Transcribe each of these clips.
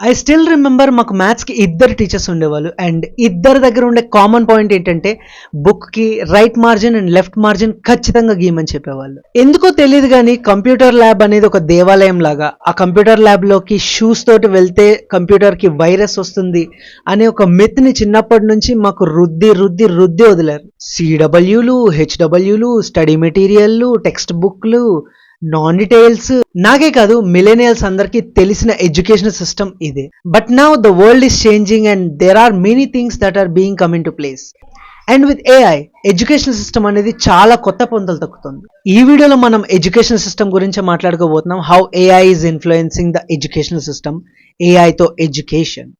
I still remember మాకు మ్యాథ్స్కి ఇద్దరు teachers ఉండేవాళ్ళు అండ్ ఇద్దరి దగ్గర ఉండే కామన్ పాయింట్ ఏంటంటే బుక్కి right margin and left margin ఖచ్చితంగా గీయమని చెప్పేవాళ్ళు. ఎందుకో తెలియదు కానీ కంప్యూటర్ ల్యాబ్ అనేది ఒక దేవాలయం లాగా. ఆ కంప్యూటర్ ల్యాబ్లోకి షూస్ తోటి వెళ్తే కంప్యూటర్కి వైరస్ వస్తుంది అనే ఒక మిత్ని చిన్నప్పటి నుంచి మాకు రుద్ది రుద్ది రుద్ది వదిలారు. సిడబ్ల్యూలు, హెచ్డబ్ల్యూలు, స్టడీ మెటీరియల్లు, టెక్స్ట్ బుక్లు, నాన్ డీటెయిల్స్. నాకే కాదు మిలేనియల్స్ అందరికీ తెలిసిన ఎడ్యుకేషన్ సిస్టమ్ ఇదే. But now the world is changing and there are many things that are being come in to place. And with AI education system అనేది చాలా కొత్త పొంతలు తొక్కుతుంది. ఈ వీడియోలో మనం ఎడ్యుకేషన్ సిస్టమ్ గురించి మాట్లాడుకోబోతున్నాం. How AI is influencing the education system, ఏఐతో education.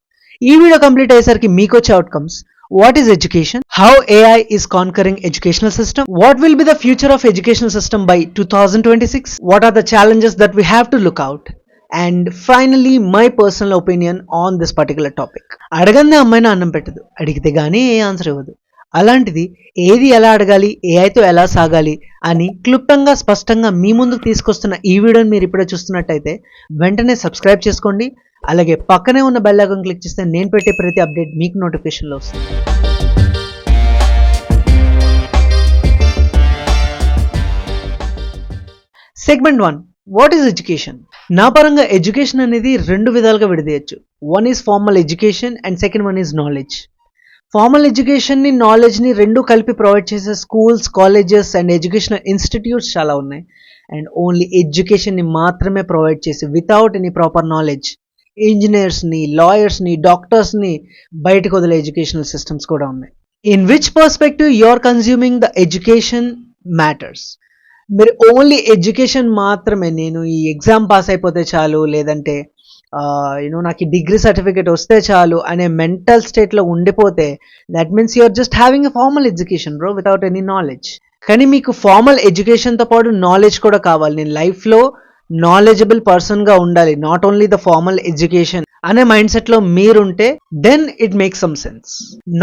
ఈ వీడియో కంప్లీట్ అయ్యేసరికి మీకు వచ్చే outcomes: what is education, how AI is conquering educational system, what will be the future of educational system by 2026, what are the challenges that we have to look out, and finally my personal opinion on this particular topic. అడగందే అమ్మాయిని అన్నం పెట్టదు, అడిగితే గానీ ఏ answer ఇవ్వదు. అలాంటిది ఏది ఎలా అడగాలి, ఏఐతో ఎలా సాగాలి అని క్లుప్తంగా స్పష్టంగా మీ ముందుకు తీసుకొస్తున్న ఈ వీడియోని మీరు ఇప్పుడే చూస్తున్నట్టయితే వెంటనే సబ్స్క్రైబ్ చేసుకోండి. అలాగే పక్కనే ఉన్న బెల్ ఐకాన్ క్లిక్ చేస్తే నేను పెట్టే ప్రతి అప్డేట్ మీకు నోటిఫికేషన్లో వస్తుంది. Segment 1, what is education? నా పరంగా ఎడ్యుకేషన్ అనేది రెండు విధాలుగా విడదీయచ్చు. One is formal education and second one is knowledge. Formal ఎడ్యుకేషన్ని, నాలెడ్జ్ని రెండు కలిపి ప్రొవైడ్ చేసే schools, colleges and educational institutes చాలా ఉన్నాయి. అండ్ ఓన్లీ ఎడ్యుకేషన్ని మాత్రమే ప్రొవైడ్ చేసి వితౌట్ ఎనీ ప్రాపర్ నాలెడ్జ్ ఇంజనీర్స్ని, లాయర్స్ని, డాక్టర్స్ని బయటకు వదిలే ఎడ్యుకేషనల్ సిస్టమ్స్ కూడా ఉన్నాయి. In which perspective you are consuming the education matters. మీరు ఓన్లీ ఎడ్యుకేషన్ మాత్రమే, నేను ఈ ఎగ్జామ్ పాస్ అయిపోతే చాలు, లేదంటే నాకు డిగ్రీ సర్టిఫికేట్ వస్తే చాలు అనే మెంటల్ స్టేట్లో ఉండిపోతే that means you are just having a formal education bro without any knowledge. కానీ మీకు ఫార్మల్ ఎడ్యుకేషన్తో పాటు నాలెడ్జ్ కూడా కావాలి. నేను లైఫ్లో నాలెడ్జబుల్ పర్సన్గా ఉండాలి, not only the formal education అనే మైండ్ సెట్లో మీరుంటే then it makes some sense.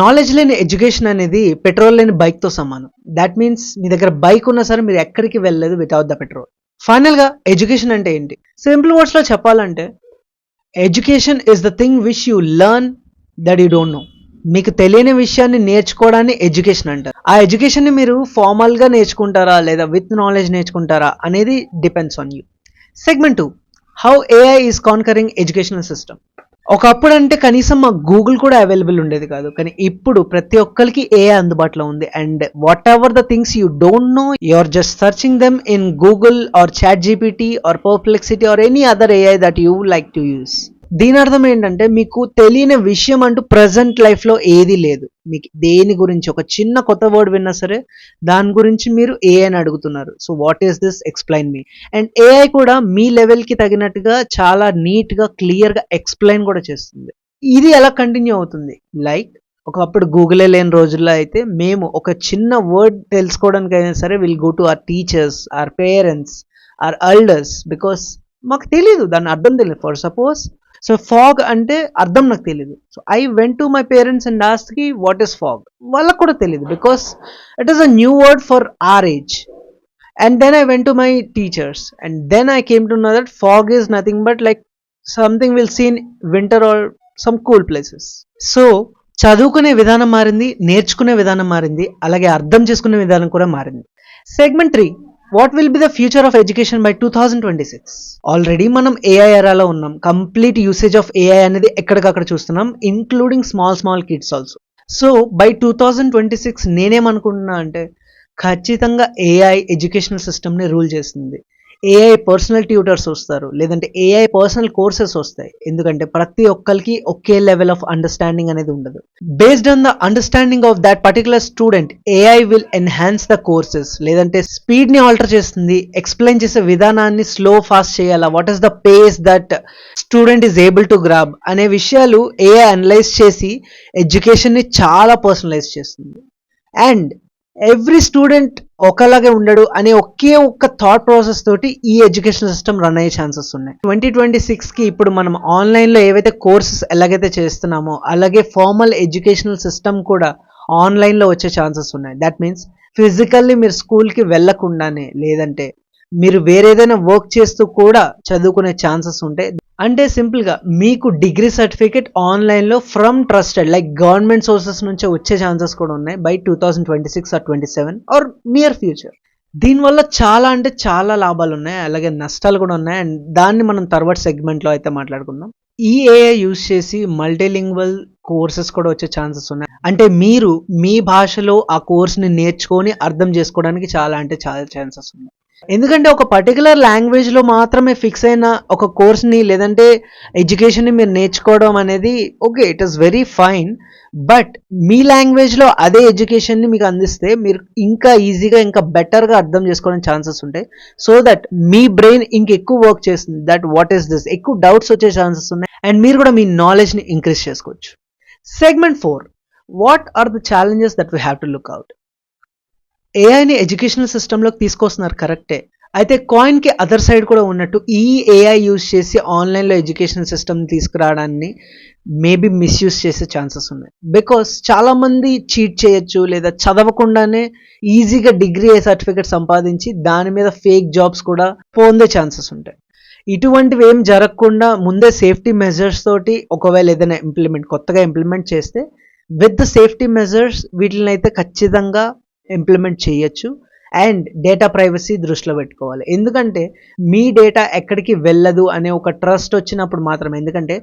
Knowledge లేని ఎడ్యుకేషన్ అనేది పెట్రోల్ లేని బైక్తో సమానం. దాట్ మీన్స్ మీ దగ్గర బైక్ ఉన్నా సరే మీరు ఎక్కడికి వెళ్ళలేదు వితౌట్ ద పెట్రోల్. ఫైనల్గా ఎడ్యుకేషన్ అంటే ఏంటి? సింపుల్ వర్డ్స్లో చెప్పాలంటే education is the thing which you learn that you don't no. మీకు తెలియని విషయాన్ని నేర్చుకోవడాన్ని ఎడ్యుకేషన్ అంటారు. ఆ ఎడ్యుకేషన్ని మీరు ఫార్మల్గా నేర్చుకుంటారా లేదా విత్ నాలెడ్జ్ నేర్చుకుంటారా అనేది depends on you. Segment 2, how AI is conquering educational system. ఒకప్పుడు అంటే కనీసం మా గూగుల్ కూడా అవైలబుల్ ఉండేది కాదు, కానీ ఇప్పుడు ప్రతి ఒక్కరికి ఏఐ అందుబాటులో ఉంది. And whatever the things you don't know, you are just searching them in Google or ChatGPT or Perplexity or any other AI that you like to use. దీని అర్థం ఏంటంటే మీకు తెలియని విషయం అంటూ ప్రజెంట్ లైఫ్లో ఏది లేదు. మీకు దేని గురించి ఒక చిన్న కొత్త వర్డ్ విన్నా సరే దాని గురించి మీరు ఏఐని అడుగుతున్నారు. So what is this, explain me. And AI కూడా మీ లెవెల్కి తగినట్టుగా చాలా నీట్గా క్లియర్గా ఎక్స్ప్లెయిన్ కూడా చేస్తుంది. ఇది ఎలా కంటిన్యూ అవుతుంది? లైక్ ఒకప్పుడు గూగులే లేని రోజుల్లో అయితే మేము ఒక చిన్న వర్డ్ తెలుసుకోవడానికి అయినా సరే will go to our teachers, our parents, hour elders, because మాకు తెలియదు, దాని అర్థం తెలియదు. ఫర్ సపోజ్ సో ఫాగ్ అంటే అర్థం నాకు తెలియదు. So I went to my parents and asked కి వాట్ ఈస్ ఫాగ్. వాళ్ళకు కూడా తెలియదు because it is a new word for our age. And then I went to my teachers and then I came to know that fog is nothing but like something will see in winter or some cool places. So చదువుకునే విధానం మారింది, నేర్చుకునే విధానం మారింది, అలాగే అర్థం చేసుకునే విధానం కూడా మారింది. Segment 3, what will be the future of education by 2026? Already మనం ఏఐ ఎరాలో ఉన్నాం. కంప్లీట్ యూసేజ్ ఆఫ్ ఏఐ అనేది ఎక్కడికక్కడ చూస్తున్నాం, including small kids also. So by 2026 నేనేమనుకుంటున్నా అంటే ఖచ్చితంగా ఏఐ ఎడ్యుకేషనల్ సిస్టమ్ని రూల్ చేస్తుంది. ఏఐ పర్సనల్ ట్యూటర్స్ వస్తారు, లేదంటే ఏఐ పర్సనల్ కోర్సెస్ వస్తాయి. ఎందుకంటే ప్రతి ఒక్కరికి ఒకే లెవెల్ ఆఫ్ అండర్స్టాండింగ్ అనేది ఉండదు. Based on the understanding of that particular student AI will enhance the courses, లేదంటే స్పీడ్ని ఆల్టర్ చేస్తుంది, ఎక్స్ప్లెయిన్ చేసే విధానాన్ని స్లో ఫాస్ట్ చేయాలా, what is the face that student is able to grab అనే విషయాలు ఏఐ అనలైజ్ చేసి ఎడ్యుకేషన్ని చాలా పర్సనలైజ్ చేస్తుంది. అండ్ ఎవ్రీ స్టూడెంట్ ఒకలాగే ఉండడు అనే ఒక్క థాట్ ప్రాసెస్ తోటి ఈ ఎడ్యుకేషన్ సిస్టమ్ రన్ అయ్యే ఛాన్సెస్ ఉన్నాయి. 2026కి ఇప్పుడు మనం ఆన్లైన్లో ఏవైతే కోర్సెస్ ఎలాగైతే చేస్తున్నామో అలాగే ఫార్మల్ ఎడ్యుకేషనల్ సిస్టమ్ కూడా ఆన్లైన్లో వచ్చే ఛాన్సెస్ ఉన్నాయి. దట్ మీన్స్ ఫిజికల్లీ మీరు స్కూల్కి వెళ్ళకుండానే, లేదంటే మీరు వేరేదైనా వర్క్ చేస్తూ కూడా చదువుకునే ఛాన్సెస్ ఉంటాయి. అంటే సింపుల్గా మీకు డిగ్రీ సర్టిఫికేట్ ఆన్లైన్లో from trusted like government sources నుంచి వచ్చే ఛాన్సెస్ కూడా ఉన్నాయి by 2026 or 27 or near future. దీనివల్ల చాలా అంటే చాలా లాభాలు ఉన్నాయి, అలాగే నష్టాలు కూడా ఉన్నాయి. అండ్ దాన్ని మనం తర్వాత సెగ్మెంట్లో అయితే మాట్లాడుకుందాం. ఈ ఏఐ యూస్ చేసి మల్టీలింగ్వల్ కోర్సెస్ కూడా వచ్చే ఛాన్సెస్ ఉన్నాయి. అంటే మీరు మీ భాషలో ఆ కోర్స్ని నేర్చుకొని అర్థం చేసుకోవడానికి చాలా అంటే చాలా ఛాన్సెస్ ఉన్నాయి. ఎందుకంటే ఒక పర్టికులర్ లాంగ్వేజ్లో మాత్రమే ఫిక్స్ అయిన ఒక కోర్స్ని లేదంటే ఎడ్యుకేషన్ని మీరు నేర్చుకోవడం అనేది okay, it is very fine. But మీ లాంగ్వేజ్లో అదే ఎడ్యుకేషన్ని మీకు అందిస్తే మీరు ఇంకా ఈజీగా ఇంకా బెటర్గా అర్థం చేసుకోవడం ఛాన్సెస్ ఉంటాయి. సో దట్ మీ బ్రెయిన్ ఇంకెక్కువ వర్క్ చేస్తుంది, దట్ వాట్ ఈస్ దిస్, ఎక్కువ డౌట్స్ వచ్చే ఛాన్సెస్ ఉన్నాయి. అండ్ మీరు కూడా మీ నాలెడ్జ్ని ఇంక్రీజ్ చేసుకోవచ్చు. Segment 4, what are the challenges that we have to look out. ఏఐని ఎడ్యుకేషనల్ సిస్టంలోకి తీసుకొస్తున్నారు కరెక్టే, అయితే కాయిన్కి అదర్ సైడ్ కూడా ఉన్నట్టు ఈ ఏఐ యూజ్ చేసి ఆన్లైన్లో ఎడ్యుకేషన్ సిస్టమ్ తీసుకురావడాన్ని మేబీ మిస్యూజ్ చేసే ఛాన్సెస్ ఉన్నాయి. బికాస్ చాలామంది చీట్ చేయొచ్చు లేదా చదవకుండానే ఈజీగా డిగ్రీ సర్టిఫికేట్ సంపాదించి దాని మీద ఫేక్ జాబ్స్ కూడా పొందే ఛాన్సెస్ ఉంటాయి. ఇటువంటివి ఏం జరగకుండా ముందే సేఫ్టీ మెజర్స్ తోటి ఒకవేళ ఏదైనా కొత్తగా ఇంప్లిమెంట్ చేస్తే విత్ ద సేఫ్టీ మెజర్స్ వీటిని అయితే ఖచ్చితంగా ఇంప్లిమెంట్ చేయొచ్చు. అండ్ డేటా ప్రైవసీ దృష్టిలో పెట్టుకోవాలి, ఎందుకంటే మీ డేటా ఎక్కడికి వెళ్ళదు అనే ఒక ట్రస్ట్ వచ్చినప్పుడు మాత్రమే. ఎందుకంటే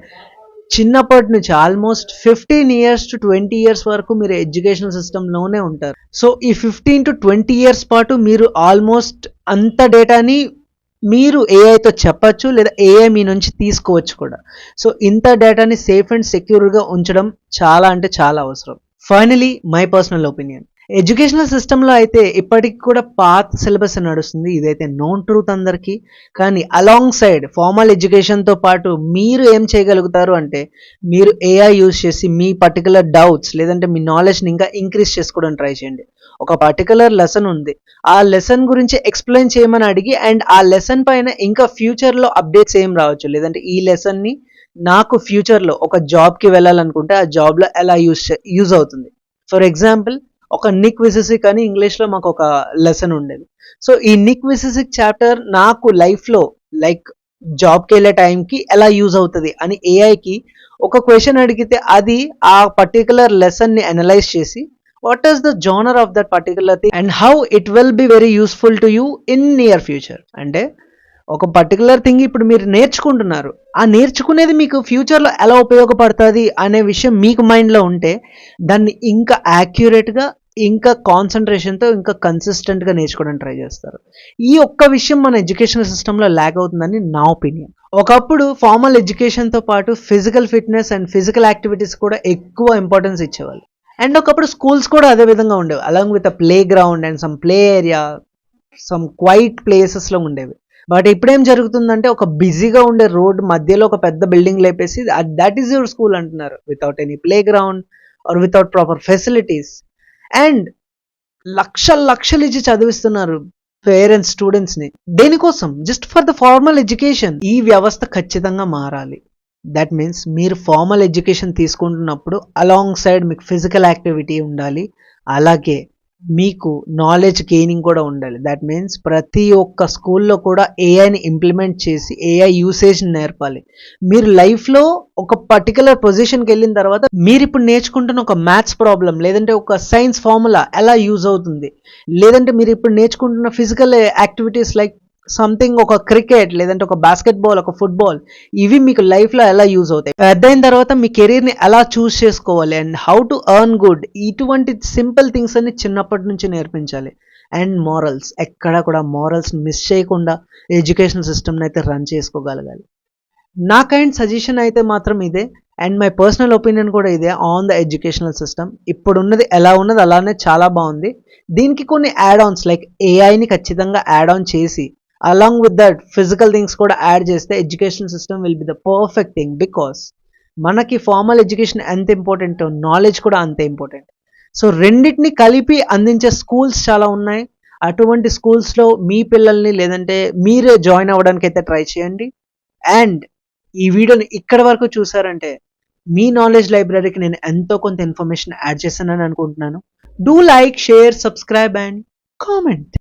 చిన్నప్పటి నుంచి ఆల్మోస్ట్ 15 years to 20 years వరకు మీరు ఎడ్యుకేషన్ సిస్టంలోనే ఉంటారు. సో ఈ 15 to 20 years పాటు మీరు ఆల్మోస్ట్ అంత డేటాని మీరు ఏఐతో చెప్పచ్చు లేదా ఏఐ మీ నుంచి తీసుకోవచ్చు కూడా. సో ఇంత డేటాని సేఫ్ అండ్ సెక్యూర్గా ఉంచడం చాలా అంటే చాలా అవసరం. Finally my personal opinion, educational సిస్టంలో అయితే ఇప్పటికి కూడా పాత సిలబస్ నడుస్తుంది, ఇదైతే నోన్ ట్రూత్ అందరికీ. కానీ అలాంగ్ సైడ్ ఫార్మల్ ఎడ్యుకేషన్తో పాటు మీరు ఏం చేయగలుగుతారు అంటే మీరు ఏఐ యూజ్ చేసి మీ పర్టికులర్ డౌట్స్ లేదంటే మీ నాలెడ్జ్ని ఇంకా ఇంక్రీజ్ చేసుకోవడానికి ట్రై చేయండి. ఒక పర్టికులర్ లెసన్ ఉంది, ఆ లెసన్ గురించి ఎక్స్ప్లెయిన్ చేయమని అడిగి అండ్ ఆ లెసన్ పైన ఇంకా ఫ్యూచర్లో అప్డేట్స్ ఏం రావచ్చు, లేదంటే ఈ లెసన్ని నాకు ఫ్యూచర్లో ఒక జాబ్కి వెళ్ళాలనుకుంటే ఆ జాబ్లో ఎలా యూజ్ అవుతుంది. ఫర్ ఎగ్జాంపుల్ ఒక నిక్ విసిసిక్ అని ఇంగ్లీష్లో మాకు ఒక లెసన్ ఉండేది. సో ఈ నిక్ విసిసిక్ చాప్టర్ నాకు లైఫ్లో లైక్ జాబ్కి వెళ్ళే టైంకి ఎలా యూజ్ అవుతుంది అని ఏఐకి ఒక క్వశ్చన్ అడిగితే అది ఆ పర్టికులర్ లెసన్ని అనలైజ్ చేసి what is the genre of that particular thing and how it will be very useful to you in near future. అంటే ఒక పర్టికులర్ థింగ్ ఇప్పుడు మీరు నేర్చుకుంటున్నారు, ఆ నేర్చుకునేది మీకు ఫ్యూచర్లో ఎలా ఉపయోగపడుతుంది అనే విషయం మీకు మైండ్లో ఉంటే దాన్ని ఇంకా యాక్యురేట్గా ఇంకా కాన్సన్ట్రేషన్తో ఇంకా కన్సిస్టెంట్గా నేర్చుకోవడానికి ట్రై చేస్తారు. ఈ ఒక్క విషయం మన ఎడ్యుకేషన్ సిస్టంలో ల్యాగ్ అవుతుందని నా ఒపీనియన్. ఒకప్పుడు ఫార్మల్ ఎడ్యుకేషన్తో పాటు physical fitness and physical activities కూడా ఎక్కువ ఇంపార్టెన్స్ ఇచ్చేవాళ్ళు. అండ్ ఒకప్పుడు స్కూల్స్ కూడా అదే విధంగా ఉండేవి, along with a playground and some play area, some quiet ప్లేసెస్లో ఉండేవి. బట్ ఇప్పుడేం జరుగుతుందంటే ఒక బిజీగా ఉండే రోడ్ మధ్యలో ఒక పెద్ద బిల్డింగ్ లేపేసి దట్ ఈస్ యువర్ స్కూల్ అంటున్నారు, without any playground or without proper facilities. And లక్షలు ఇచ్చి చదివిస్తున్నారు పేరెంట్స్ స్టూడెంట్స్ని. దేనికోసం? Just for the formal education. ఈ వ్యవస్థ ఖచ్చితంగా మారాలి. దట్ మీన్స్ మీరు ఫార్మల్ ఎడ్యుకేషన్ తీసుకుంటున్నప్పుడు అలాంగ్ సైడ్ మీకు ఫిజికల్ యాక్టివిటీ ఉండాలి, అలాగే మీకు నాలెడ్జ్ గెయినింగ్ కూడా ఉండాలి. దట్ మీన్స్ ప్రతి ఒక్క స్కూల్లో కూడా ఏఐని ఇంప్లిమెంట్ చేసి ఏఐ యూసేజ్ నేర్పాలి. మీరు లైఫ్లో ఒక పర్టికులర్ పొజిషన్కి వెళ్ళిన తర్వాత మీరు ఇప్పుడు నేర్చుకుంటున్న ఒక మ్యాథ్స్ ప్రాబ్లం లేదంటే ఒక సైన్స్ ఫార్ములా ఎలా యూజ్ అవుతుంది, లేదంటే మీరు ఇప్పుడు నేర్చుకుంటున్న ఫిజికల్ యాక్టివిటీస్ లైక్ సంథింగ్ ఒక క్రికెట్ లేదంటే ఒక బాస్కెట్బాల్ ఒక ఫుట్బాల్, ఇవి మీకు లైఫ్లో ఎలా యూజ్ అవుతాయి. పెద్దయిన తర్వాత మీ కెరీర్ని ఎలా చూస్ చేసుకోవాలి and how to earn good, ఇటువంటి సింపుల్ థింగ్స్ అన్ని చిన్నప్పటి నుంచి నేర్పించాలి. అండ్ మారల్స్, ఎక్కడ కూడా మారల్స్ని మిస్ చేయకుండా ఎడ్యుకేషన్ సిస్టమ్ని అయితే రన్ చేసుకోగలగాలి. నా కైండ్ సజెషన్ అయితే మాత్రం ఇదే, అండ్ మై పర్సనల్ ఒపీనియన్ కూడా ఇదే ఆన్ ద ఎడ్యుకేషనల్ సిస్టమ్. ఇప్పుడు ఉన్నది ఎలా ఉన్నది అలానే చాలా బాగుంది. దీనికి కొన్ని యాడ్ ఆన్స్ లైక్ ఏఐని ఖచ్చితంగా యాడ్ ఆన్ చేసి along with that physical things కూడా యాడ్ చేస్తే education system will be the perfect thing. Because మనకి ఫార్మల్ ఎడ్యుకేషన్ ఎంత ఇంపార్టెంట్, నాలెడ్జ్ కూడా అంతే ఇంపార్టెంట్. సో రెండింటిని కలిపి అందించే స్కూల్స్ చాలా ఉన్నాయి. అటువంటి స్కూల్స్లో మీ పిల్లల్ని లేదంటే మీరే జాయిన్ అవ్వడానికి అయితే ట్రై చేయండి. అండ్ ఈ వీడియోని ఇక్కడ వరకు చూసారంటే మీ నాలెడ్జ్ లైబ్రరీకి నేను ఎంతో కొంత ఇన్ఫర్మేషన్ యాడ్ చేశానని అనుకుంటున్నాను. Do like, share, subscribe and comment.